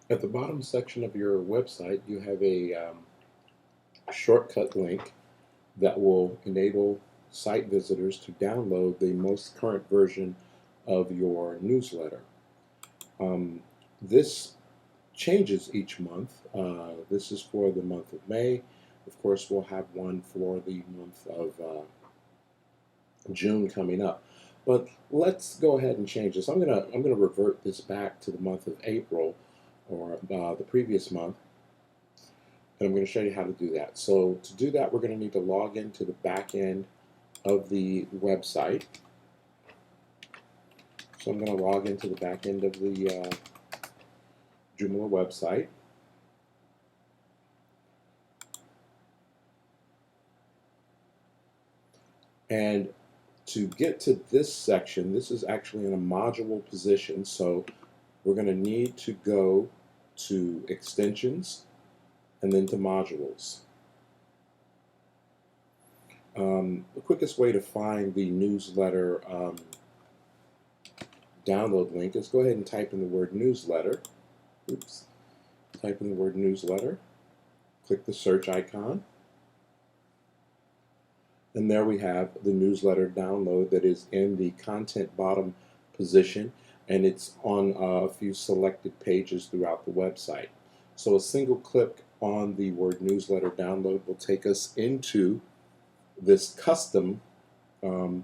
At the bottom section of your website, you have a shortcut link that will enable site visitors to download the most current version of your newsletter. This changes each month. This is for the month of May. Of course, we'll have one for the month of June coming up. But let's go ahead and change this. I'm gonna revert this back to the month of April, or the previous month, and I'm going to show you how to do that. So to do that, we're going to need to log into the back end of the website. So I'm going to log into the back end of the Joomla website. And to get to this section, this is actually in a module position, so we're going to need to go to extensions and then to modules. The quickest way to find the newsletter download link is go ahead and type in the word newsletter. Type in the word newsletter, click the search icon, and there we have the newsletter download that is in the content bottom position, and it's on a few selected pages throughout the website. So a single click on the word newsletter download will take us into this custom module,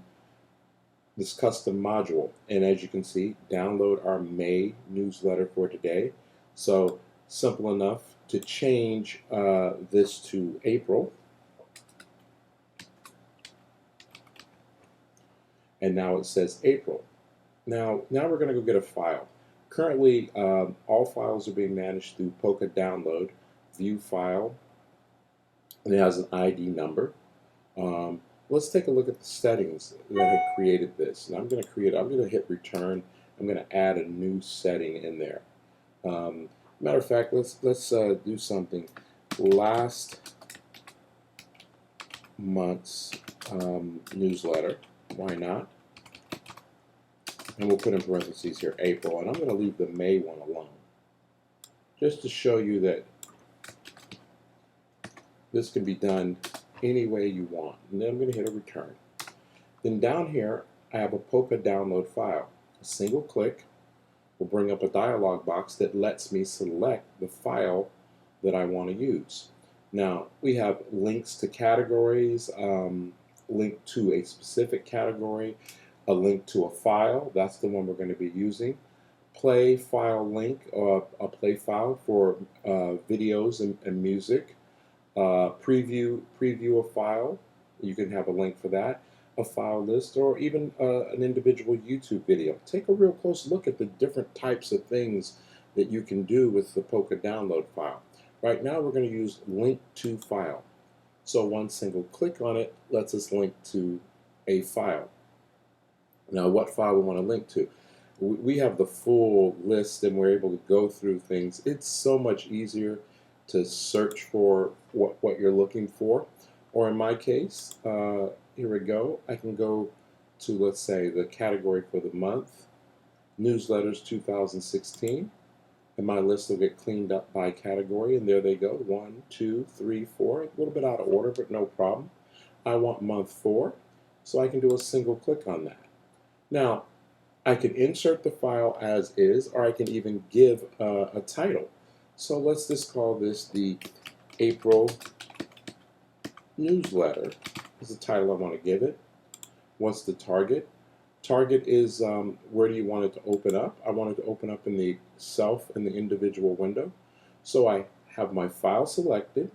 and as you can see, download our May newsletter for today. So simple enough to change this to April, and now it says April. Now we're going to go get a file. Currently, all files are being managed through Polka Download, View File, and it has an ID number. Let's take a look at the settings that have created this. And I'm going to hit return. I'm going to add a new setting in there. Matter of fact, let's do something. Last month's newsletter. Why not? And we'll put in parentheses here April, and I'm going to leave the May one alone, just to show you that this can be done any way you want. And then I'm going to hit a return. Then down here, I have a Polka download file. A single click will bring up a dialog box that lets me select the file that I want to use. Now, we have links to categories, link to a specific category, a link to a file, that's the one we're going to be using, play file link, a play file for videos and music, preview a file, you can have a link for that, a file list, or even an individual YouTube video. Take a real close look at the different types of things that you can do with the Polka download file. Right now we're going to use link to file. So one single click on it lets us link to a file. Now, what file we want to link to? We have the full list and we're able to go through things. It's so much easier to search for what you're looking for. Or in my case, here we go. I can go to, let's say, the category for the month, newsletters 2016. And my list will get cleaned up by category, and there they go. 1, 2, 3, 4. A little bit out of order, but no problem. I want month 4, so I can do a single click on that. Now, I can insert the file as is, or I can even give a title. So let's just call this the April newsletter. Is the title I want to give it. What's the target? Target is where do you want it to open up? I want it to open up in the individual window. So I have my file selected.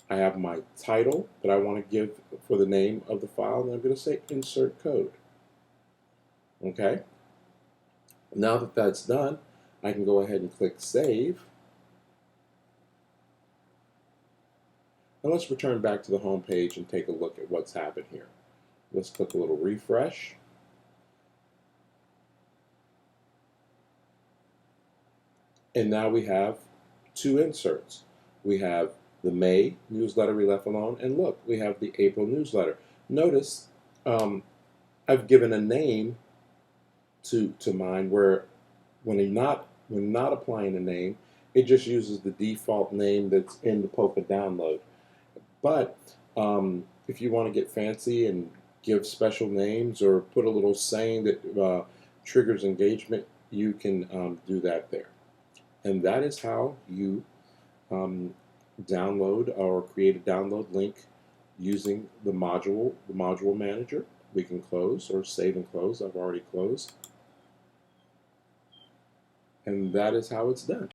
I have my title that I want to give for the name of the file, and I'm going to say insert code. Okay. Now that that's done, I can go ahead and click Save. And let's return back to the home page and take a look at what's happened here. Let's click a little refresh. And now we have 2 inserts. We have the May newsletter we left alone, and look, we have the April newsletter. Notice I've given a name to mine where when I'm not when not applying a name, it just uses the default name that's in the POPA download. But if you want to get fancy and give special names or put a little saying that triggers engagement, you can do that there. And that is how you download or create a download link using the module manager. We can close or save and close. I've already closed. And that is how it's done.